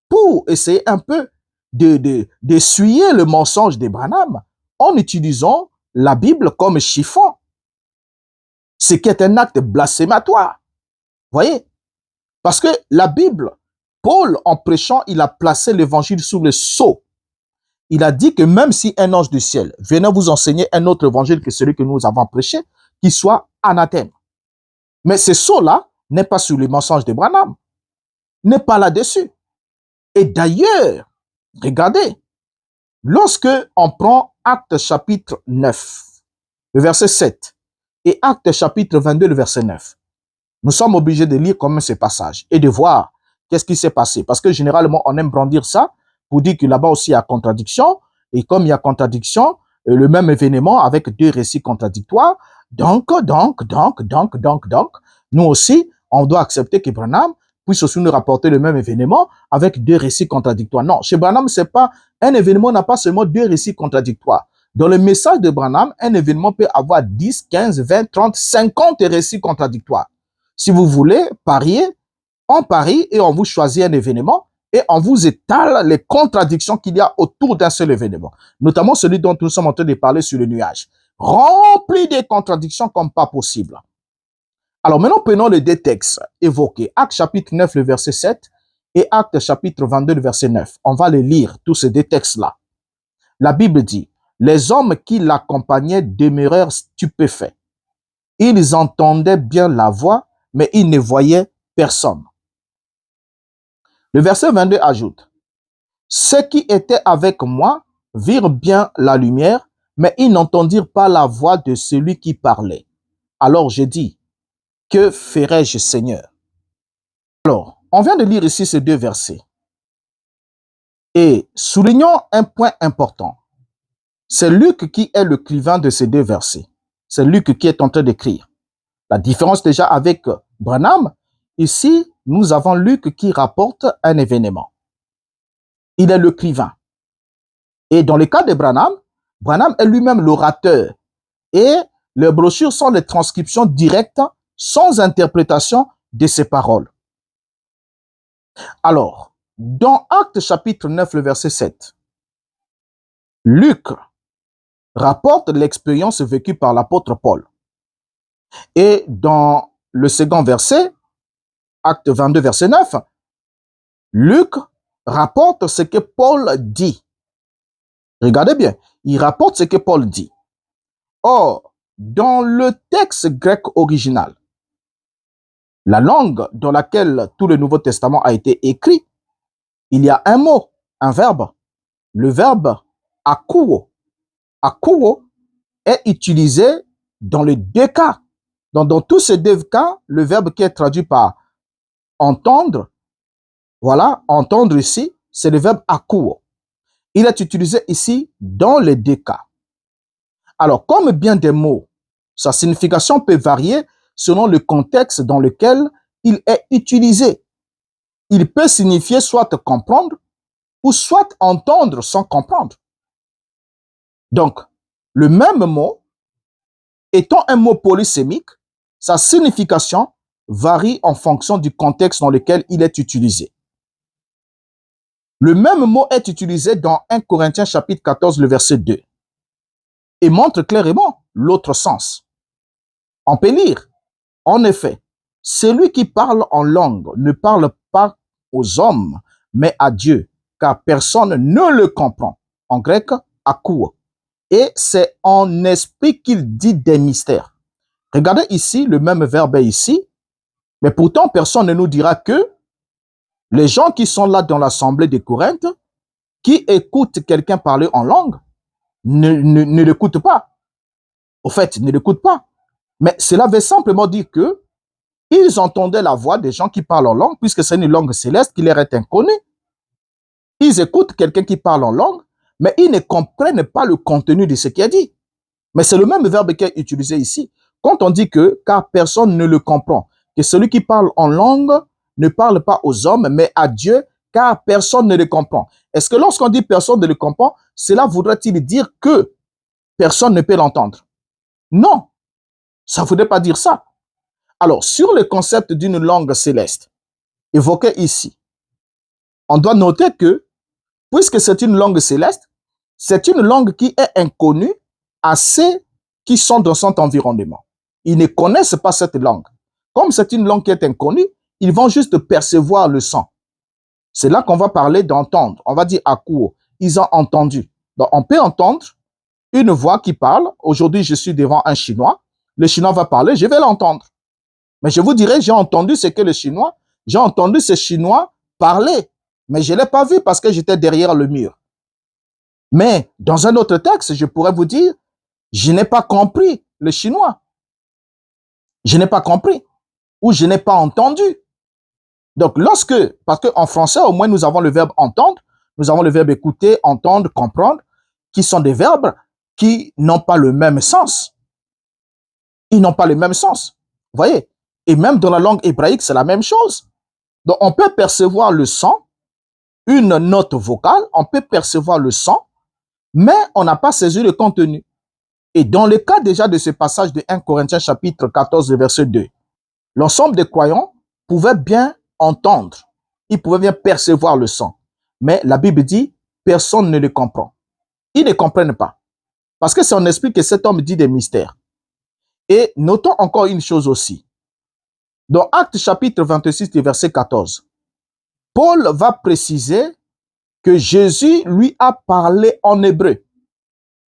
pour essayer un peu d'essuyer le mensonge de Branham en utilisant la Bible comme chiffon, ce qui est un acte blasphématoire. Voyez? Parce que la Bible, Paul, en prêchant, il a placé l'évangile sous le sceau. Il a dit que même si un ange du ciel venait vous enseigner un autre évangile que celui que nous avons prêché, qu'il soit anathème. Mais ce sceau-là n'est pas sur les mensonges de Branham, n'est pas là-dessus. Et d'ailleurs, regardez, lorsque on prend Actes chapitre 9, le verset 7, et Actes chapitre 22, le verset 9, nous sommes obligés de lire quand même ces passages et de voir qu'est-ce qui s'est passé. Parce que généralement, on aime brandir ça pour dire que là-bas aussi il y a contradiction. Et comme il y a contradiction, le même événement avec 2 récits contradictoires, donc, nous aussi, on doit accepter que Branham puisse aussi nous rapporter le même événement avec 2 récits contradictoires. Non, chez Branham, c'est pas, un événement n'a pas seulement 2 récits contradictoires. Dans le message de Branham, un événement peut avoir 10, 15, 20, 30, 50 récits contradictoires. Si vous voulez parier, on parie et on vous choisit un événement et on vous étale les contradictions qu'il y a autour d'un seul événement. Notamment celui dont nous sommes en train de parler sur le nuage. Rempli de contradictions comme pas possible. Alors maintenant, prenons les 2 textes évoqués. Actes chapitre 9, le verset 7 et Actes chapitre 22, le verset 9. On va les lire, tous ces 2 textes-là. La Bible dit, « Les hommes qui l'accompagnaient demeurèrent stupéfaits. Ils entendaient bien la voix, mais ils ne voyaient personne. » Le verset 22 ajoute, « Ceux qui étaient avec moi virent bien la lumière, mais ils n'entendirent pas la voix de celui qui parlait. Alors j'ai dit, que ferai-je, Seigneur? » Alors, on vient de lire ici ces 2 versets. Et soulignons un point important. C'est Luc qui est le écrivain de ces 2 versets. C'est Luc qui est en train d'écrire. La différence déjà avec Branham, ici, nous avons Luc qui rapporte un événement. Il est l'écrivain. Et dans le cas de Branham, Branham est lui-même l'orateur. Et les brochures sont les transcriptions directes, sans interprétation de ses paroles. Alors, dans Actes chapitre 9, le verset 7, Luc rapporte l'expérience vécue par l'apôtre Paul. Et dans le second verset, Acte 22, verset 9, Luc rapporte ce que Paul dit. Regardez bien, il rapporte ce que Paul dit. Or, dans le texte grec original, la langue dans laquelle tout le Nouveau Testament a été écrit, il y a un mot, un verbe. Le verbe akuo. Akuo est utilisé dans les deux cas. Donc, dans tous ces deux cas, le verbe qui est traduit par entendre, voilà, entendre ici, c'est le verbe akuo. Il est utilisé ici dans les deux cas. Alors, comme bien des mots, sa signification peut varier selon le contexte dans lequel il est utilisé. Il peut signifier soit comprendre ou soit entendre sans comprendre. Donc, le même mot, étant un mot polysémique, sa signification varie en fonction du contexte dans lequel il est utilisé. Le même mot est utilisé dans 1 Corinthiens chapitre 14, le verset 2, et montre clairement l'autre sens. On peut lire, en effet, celui qui parle en langue ne parle pas aux hommes, mais à Dieu, car personne ne le comprend. En grec, akuo. Et c'est en esprit qu'il dit des mystères. Regardez ici, le même verbe est ici, mais pourtant personne ne nous dira que les gens qui sont là dans l'assemblée de Corinthe, qui écoutent quelqu'un parler en langue, ne l'écoutent pas. Au fait, ne l'écoutent pas. Mais cela veut simplement dire que ils entendaient la voix des gens qui parlent en langue, puisque c'est une langue céleste qui leur est inconnue. Ils écoutent quelqu'un qui parle en langue, mais ils ne comprennent pas le contenu de ce qui est dit. Mais c'est le même verbe qui est utilisé ici. Quand on dit que, car personne ne le comprend, que celui qui parle en langue ne parle pas aux hommes, mais à Dieu, car personne ne le comprend. Est-ce que lorsqu'on dit personne ne le comprend, cela voudrait-il dire que personne ne peut l'entendre? Non, ça ne voudrait pas dire ça. Alors, sur le concept d'une langue céleste, évoqué ici, on doit noter que, puisque c'est une langue céleste, c'est une langue qui est inconnue à ceux qui sont dans son environnement. Ils ne connaissent pas cette langue. Comme c'est une langue qui est inconnue, ils vont juste percevoir le son. C'est là qu'on va parler d'entendre. On va dire akuo. Ils ont entendu. Donc, on peut entendre une voix qui parle. Aujourd'hui, je suis devant un Chinois. Le Chinois va parler, je vais l'entendre. Mais je vous dirai, j'ai entendu ce que le Chinois, j'ai entendu ce Chinois parler. Mais je ne l'ai pas vu parce que j'étais derrière le mur. Mais dans un autre texte, je pourrais vous dire, je n'ai pas compris le chinois. Je n'ai pas compris ou je n'ai pas entendu. Donc, parce qu'en français, au moins, nous avons le verbe entendre, nous avons le verbe écouter, entendre, comprendre, qui sont des verbes qui n'ont pas le même sens. Ils n'ont pas le même sens. Vous voyez? Et même dans la langue hébraïque, c'est la même chose. Donc, on peut percevoir le son, une note vocale, on peut percevoir le son, mais on n'a pas saisi le contenu. Et dans le cas déjà de ce passage de 1 Corinthiens chapitre 14, verset 2, l'ensemble des croyants pouvaient bien entendre, ils pouvaient bien percevoir le son. Mais la Bible dit, personne ne le comprend. Ils ne comprennent pas. Parce que c'est en esprit que cet homme dit des mystères. Et notons encore une chose aussi. Dans Actes chapitre 26, verset 14, Paul va préciser que Jésus lui a parlé en hébreu.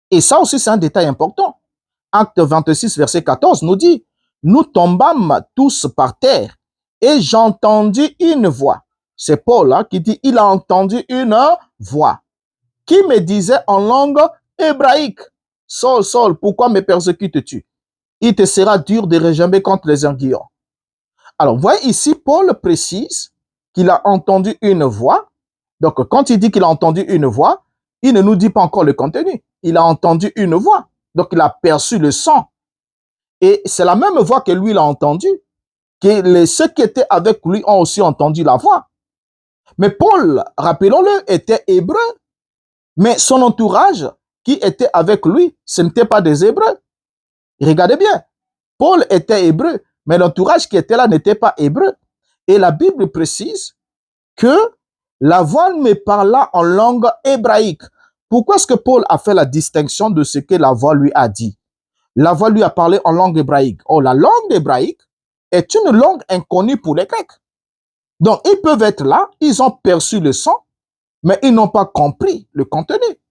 Et ça aussi, c'est un détail important. Acte 26, verset 14 nous dit, « Nous tombâmes tous par terre et j'entendis une voix. » C'est Paul qui dit, il a entendu une voix qui me disait en langue hébraïque, « Saul, Saul, pourquoi me persécutes-tu? Il te sera dur de régimer contre les aiguillons. » Alors, vous voyez ici, Paul précise qu'il a entendu une voix. Donc, quand il dit qu'il a entendu une voix, il ne nous dit pas encore le contenu. Il a entendu une voix. Donc, il a perçu le son. Et c'est la même voix que lui, il a entendu, que ceux qui étaient avec lui ont aussi entendu la voix. Mais Paul, rappelons-le, était hébreu. Mais son entourage qui était avec lui, ce n'était pas des Hébreux. Regardez bien, Paul était hébreu, mais l'entourage qui était là n'était pas hébreu. Et la Bible précise que la voix me parla en langue hébraïque. Pourquoi est-ce que Paul a fait la distinction de ce que la voix lui a dit? La voix lui a parlé en langue hébraïque. Oh, la langue hébraïque est une langue inconnue pour les Grecs. Donc, ils peuvent être là, ils ont perçu le son, mais ils n'ont pas compris le contenu.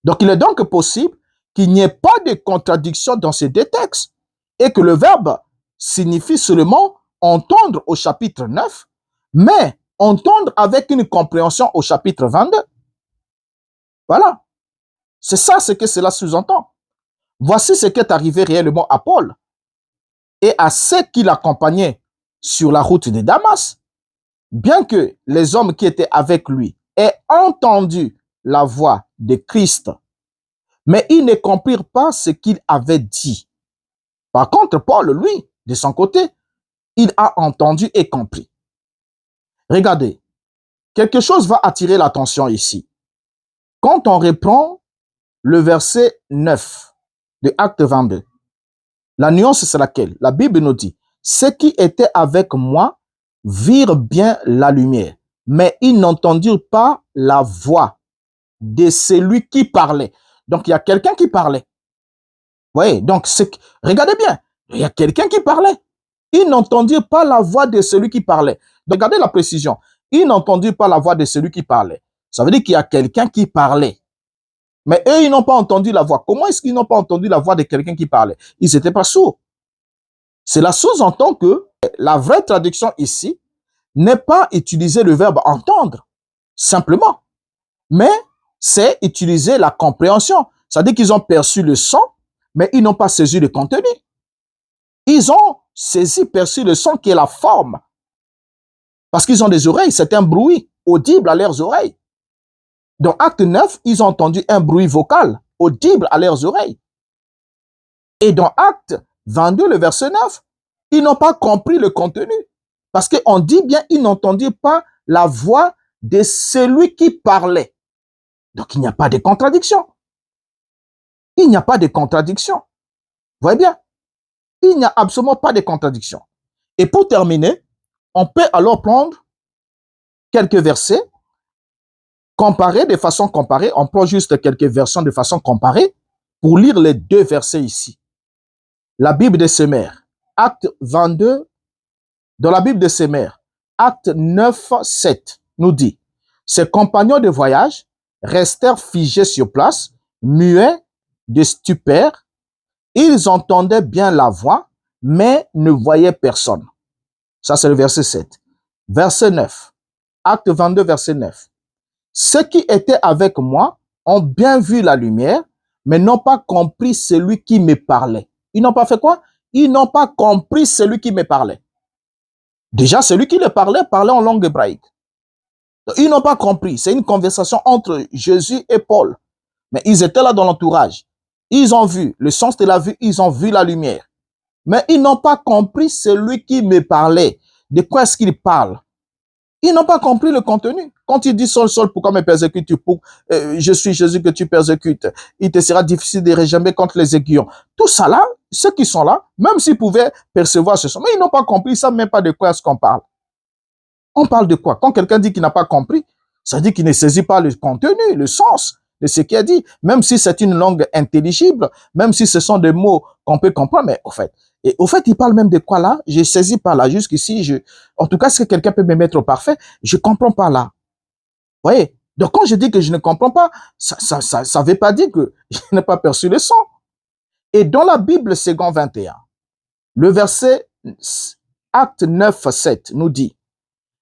Donc, il est donc possible qu'il n'y ait pas de contradiction dans ces deux textes et que le verbe signifie seulement entendre au chapitre 9, mais entendre avec une compréhension au chapitre 22. Voilà. C'est ça ce que cela sous-entend. Voici ce qui est arrivé réellement à Paul et à ceux qui l'accompagnaient sur la route de Damas. Bien que les hommes qui étaient avec lui aient entendu la voix de Christ, mais ils ne comprirent pas ce qu'il avait dit. Par contre, Paul, lui, de son côté, il a entendu et compris. Regardez, quelque chose va attirer l'attention ici. Quand on reprend le verset 9 de Acte 22, la nuance c'est laquelle? La Bible nous dit, ceux qui étaient avec moi virent bien la lumière, mais ils n'entendirent pas la voix de celui qui parlait. Donc, il y a quelqu'un qui parlait. Vous voyez, donc, regardez bien, il y a quelqu'un qui parlait. Ils n'entendirent pas la voix de celui qui parlait. Regardez la précision. Ils n'entendirent pas la voix de celui qui parlait. Ça veut dire qu'il y a quelqu'un qui parlait. Mais eux, ils n'ont pas entendu la voix. Comment est-ce qu'ils n'ont pas entendu la voix de quelqu'un qui parlait? Ils n'étaient pas sourds. Cela sous-entend que la vraie traduction ici n'est pas utiliser le verbe entendre, simplement, mais c'est utiliser la compréhension. C'est-à-dire qu'ils ont perçu le son, mais ils n'ont pas saisi le contenu. Ils ont saisi, perçu le son qui est la forme. Parce qu'ils ont des oreilles, c'est un bruit audible à leurs oreilles. Dans Acte 9, ils ont entendu un bruit vocal audible à leurs oreilles. Et dans Acte 22, le verset 9, ils n'ont pas compris le contenu. Parce qu'on dit bien, ils n'entendirent pas la voix de celui qui parlait. Donc, il n'y a pas de contradiction. Il n'y a pas de contradiction. Vous voyez bien? Il n'y a absolument pas de contradiction. Et pour terminer, on peut alors prendre quelques versets, comparer de façon comparée. On prend juste quelques versions de façon comparée pour lire les deux versets ici. La Bible de Semer, Acte 22, dans la Bible de Semer, Acte 9, 7, nous dit, ses compagnons de voyage restèrent figés sur place, muets de stupeur. Ils entendaient bien la voix, mais ne voyaient personne. Ça, c'est le verset 7. Verset 9. Acte 22, verset 9. Ceux qui étaient avec moi ont bien vu la lumière, mais n'ont pas compris celui qui me parlait. Ils n'ont pas fait quoi? Ils n'ont pas compris celui qui me parlait. Déjà, celui qui le parlait en langue hébraïque. Ils n'ont pas compris. C'est une conversation entre Jésus et Paul. Mais ils étaient là dans l'entourage. Ils ont vu le sens de la vue, ils ont vu la lumière. Mais ils n'ont pas compris celui qui me parlait. De quoi est-ce qu'il parle? Ils n'ont pas compris le contenu. Quand il dit Saul, Saul, pourquoi me persécutes-tu? Je suis Jésus que tu persécutes. Il te sera difficile de régimer contre les aiguillons. Tout ça là, ceux qui sont là, même s'ils pouvaient percevoir ce son, mais ils n'ont pas compris, ils ne savent même pas de quoi est-ce qu'on parle. On parle de quoi? Quand quelqu'un dit qu'il n'a pas compris, ça veut dire qu'il ne saisit pas le contenu, le sens de ce qu'il a dit, même si c'est une langue intelligible, même si ce sont des mots qu'on peut comprendre, mais au fait, il parle même de quoi là? Je ne saisis pas là, jusqu'ici, en tout cas, si quelqu'un peut me mettre au parfait, je ne comprends pas là. Vous voyez? Donc, quand je dis que je ne comprends pas, ça veut pas dire que je n'ai pas perçu le son. Et dans la Bible, second 21, le verset Acte 9, 7 nous dit,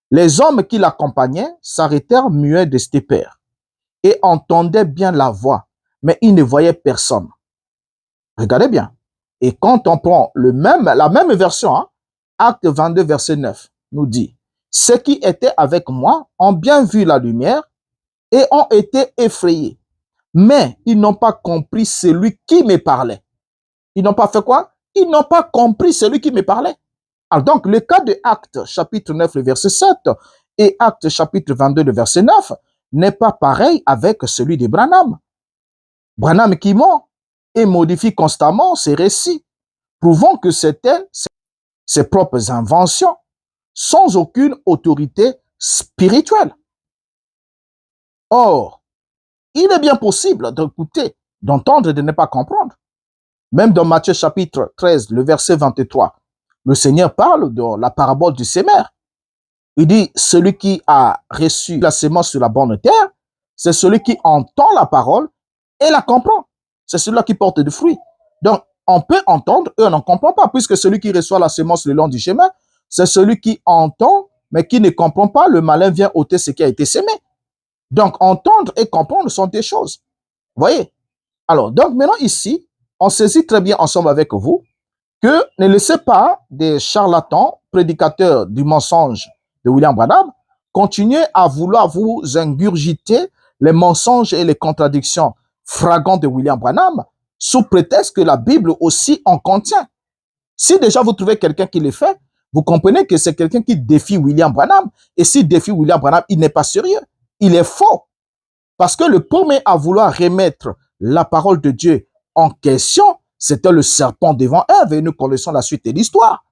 les hommes qui l'accompagnaient s'arrêtèrent muets de stupeur et entendaient bien la voix, mais ils ne voyaient personne. Regardez bien. Et quand on prend la même version, hein, Acte 22, verset 9, nous dit, ceux qui étaient avec moi ont bien vu la lumière et ont été effrayés, mais ils n'ont pas compris celui qui me parlait. Ils n'ont pas fait quoi? Ils n'ont pas compris celui qui me parlait. Alors donc, le cas de Acte chapitre 9, le verset 7 et Acte chapitre 22, le verset 9 n'est pas pareil avec celui de Branham. Branham qui ment et modifie constamment ses récits, prouvant que c'était ses propres inventions, sans aucune autorité spirituelle. Or, il est bien possible d'écouter, d'entendre et de ne pas comprendre. Même dans Matthieu chapitre 13, le verset 23, le Seigneur parle de la parabole du sémeur. Il dit, celui qui a reçu la sémence sur la bonne terre, c'est celui qui entend la parole et la comprend. C'est celui-là qui porte du fruit. Donc, on peut entendre et on n'en comprend pas, puisque celui qui reçoit la sémence le long du chemin, c'est celui qui entend, mais qui ne comprend pas. Le malin vient ôter ce qui a été sémé. Donc, entendre et comprendre sont des choses. Vous voyez? Alors, donc maintenant ici, on saisit très bien ensemble avec vous que ne laissez pas des charlatans, prédicateurs du mensonge de William Branham, continuer à vouloir vous ingurgiter les mensonges et les contradictions flagrantes de William Branham sous prétexte que la Bible aussi en contient. Si déjà vous trouvez quelqu'un qui le fait, vous comprenez que c'est quelqu'un qui défie William Branham. Et s'il défie William Branham, il n'est pas sérieux. Il est faux. Parce que le premier à vouloir remettre la parole de Dieu en question, c'était le serpent devant Ève, et nous connaissons la suite de l'histoire.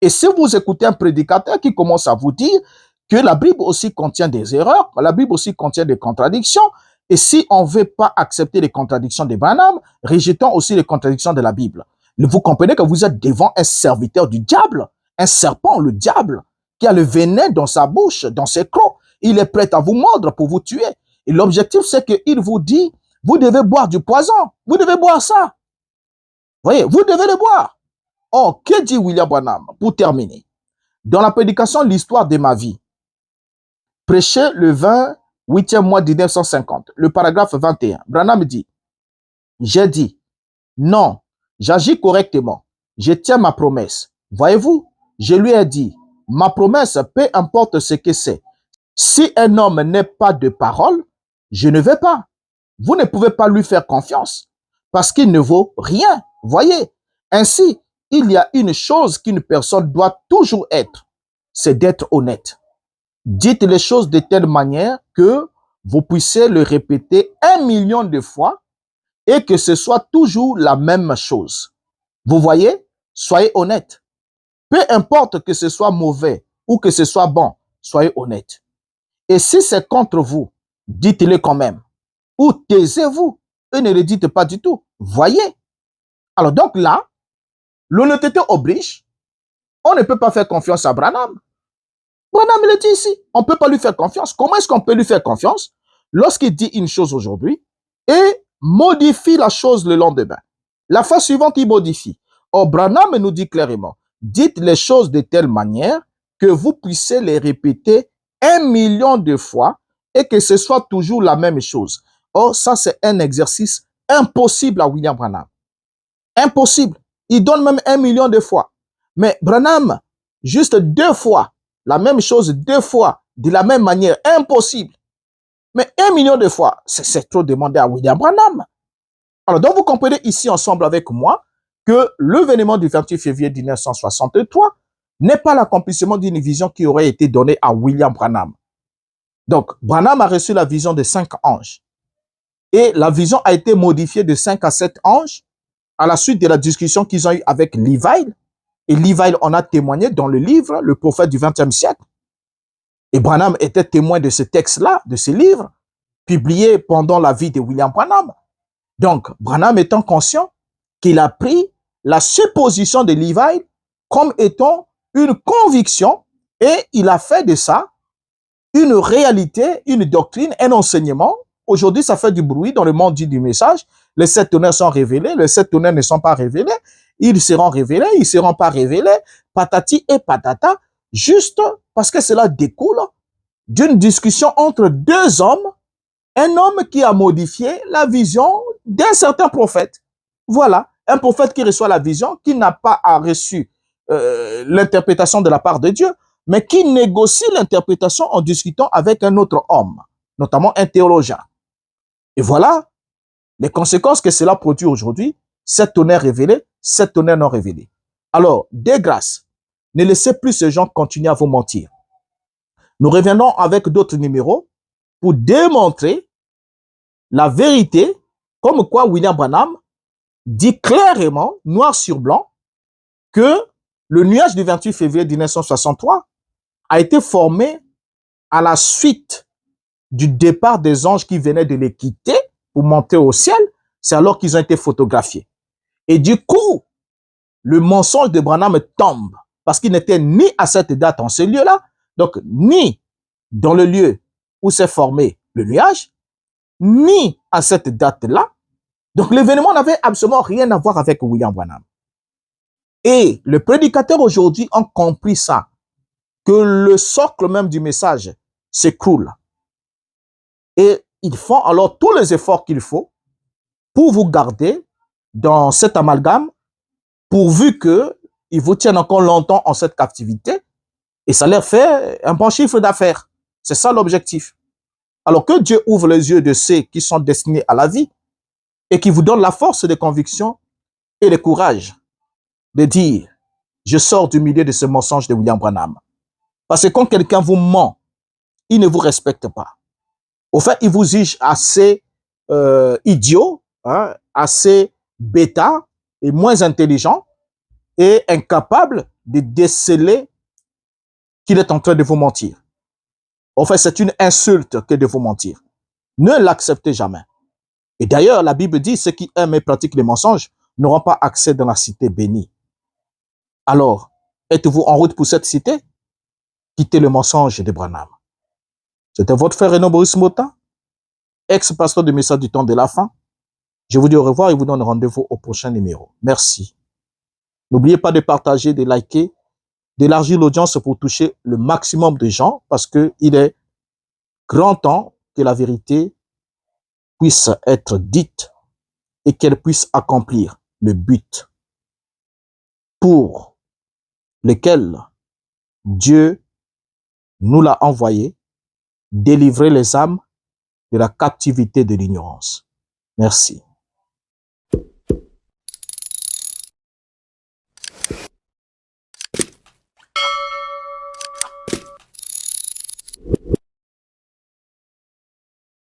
Et si vous écoutez un prédicateur qui commence à vous dire que la Bible aussi contient des erreurs, la Bible aussi contient des contradictions, et si on ne veut pas accepter les contradictions de Branham, rejetons aussi les contradictions de la Bible. Vous comprenez que vous êtes devant un serviteur du diable, un serpent, le diable, qui a le venin dans sa bouche, dans ses crocs. Il est prêt à vous mordre pour vous tuer. Et l'objectif, c'est qu'il vous dit, vous devez boire du poison, vous devez boire ça. Voyez, vous devez le boire. Or, que dit William Branham pour terminer? Dans la prédication L'histoire de ma vie, prêché le 28e mois 1950, le paragraphe 21, Branham dit, j'ai dit, non, j'agis correctement, je tiens ma promesse. Voyez-vous, je lui ai dit, ma promesse, peu importe ce que c'est. Si un homme n'est pas de parole, je ne vais pas. Vous ne pouvez pas lui faire confiance parce qu'il ne vaut rien. Voyez, ainsi, il y a une chose qu'une personne doit toujours être, c'est d'être honnête. Dites les choses de telle manière que vous puissiez le répéter 1 million de fois et que ce soit toujours la même chose. Vous voyez, soyez honnête. Peu importe que ce soit mauvais ou que ce soit bon, soyez honnête. Et si c'est contre vous, dites-le quand même. Ou taisez-vous et ne le dites pas du tout. Voyez. Alors donc là, l'honnêteté oblige. On ne peut pas faire confiance à Branham. Branham le dit ici. On ne peut pas lui faire confiance. Comment est-ce qu'on peut lui faire confiance lorsqu'il dit une chose aujourd'hui et modifie la chose le lendemain? La fois suivante, il modifie. Or, Branham nous dit clairement, dites les choses de telle manière que vous puissiez les répéter 1 million de fois et que ce soit toujours la même chose. Or, ça, c'est un exercice impossible à William Branham. Impossible. Il donne même 1 million de fois. Mais Branham, juste 2 fois, la même chose 2 fois, de la même manière, impossible. Mais 1 million de fois, c'est trop demandé à William Branham. Alors, donc, vous comprenez ici ensemble avec moi que l'événement du 28 février 1963 n'est pas l'accomplissement d'une vision qui aurait été donnée à William Branham. Donc, Branham a reçu la vision de 5 anges. Et la vision a été modifiée de 5 à 7 anges à la suite de la discussion qu'ils ont eue avec Levi. Et Levi en a témoigné dans le livre, le prophète du XXe siècle. Et Branham était témoin de ce texte-là, de ce livre, publié pendant la vie de William Branham. Donc, Branham étant conscient qu'il a pris la supposition de Levi comme étant une conviction et il a fait de ça une réalité, une doctrine, un enseignement. Aujourd'hui, ça fait du bruit dans le monde dit du message. Les 7 tonnerres sont révélés, les 7 tonnerres ne sont pas révélés. Ils seront révélés, ils ne seront pas révélés. Patati et patata, juste parce que cela découle d'une discussion entre 2 hommes. Un homme qui a modifié la vision d'un certain prophète. Voilà, un prophète qui reçoit la vision, qui n'a pas reçu l'interprétation de la part de Dieu, mais qui négocie l'interprétation en discutant avec un autre homme, notamment un théologien. Et voilà les conséquences que cela produit aujourd'hui, 7 tonnerres révélés, 7 tonnerres non révélés. Alors, dès grâce, ne laissez plus ces gens continuer à vous mentir. Nous reviendrons avec d'autres numéros pour démontrer la vérité, comme quoi William Branham dit clairement, noir sur blanc, que le nuage du 28 février 1963 a été formé à la suite du départ des anges qui venaient de les quitter pour monter au ciel. C'est alors qu'ils ont été photographiés. Et du coup, le mensonge de Branham tombe parce qu'il n'était ni à cette date en ce lieu-là, donc ni dans le lieu où s'est formé le nuage, ni à cette date-là. Donc l'événement n'avait absolument rien à voir avec William Branham. Et les prédicateurs aujourd'hui ont compris ça, que le socle même du message s'écroule. Et ils font alors tous les efforts qu'il faut pour vous garder dans cet amalgame, pourvu qu'ils vous tiennent encore longtemps en cette captivité, et ça leur fait un bon chiffre d'affaires. C'est ça l'objectif. Alors que Dieu ouvre les yeux de ceux qui sont destinés à la vie et qui vous donne la force de conviction et le courage de dire, je sors du milieu de ce mensonge de William Branham. Parce que quand quelqu'un vous ment, il ne vous respecte pas. Au fait, il vous juge assez idiot, hein, assez bêta et moins intelligent et incapable de déceler qu'il est en train de vous mentir. En fait, c'est une insulte que de vous mentir. Ne l'acceptez jamais. Et d'ailleurs, la Bible dit, ceux qui aiment et pratiquent les mensonges n'auront pas accès dans la cité bénie. Alors, êtes-vous en route pour cette cité? Quittez le mensonge de Branham. C'était votre frère Renaud Boris Mota, ex-pasteur du message du temps de la fin. Je vous dis au revoir et vous donne rendez-vous au prochain numéro. Merci. N'oubliez pas de partager, de liker, d'élargir l'audience pour toucher le maximum de gens parce qu'il est grand temps que la vérité puisse être dite et qu'elle puisse accomplir le but pour lequel Dieu nous l'a envoyé, délivrer les âmes de la captivité de l'ignorance. Merci.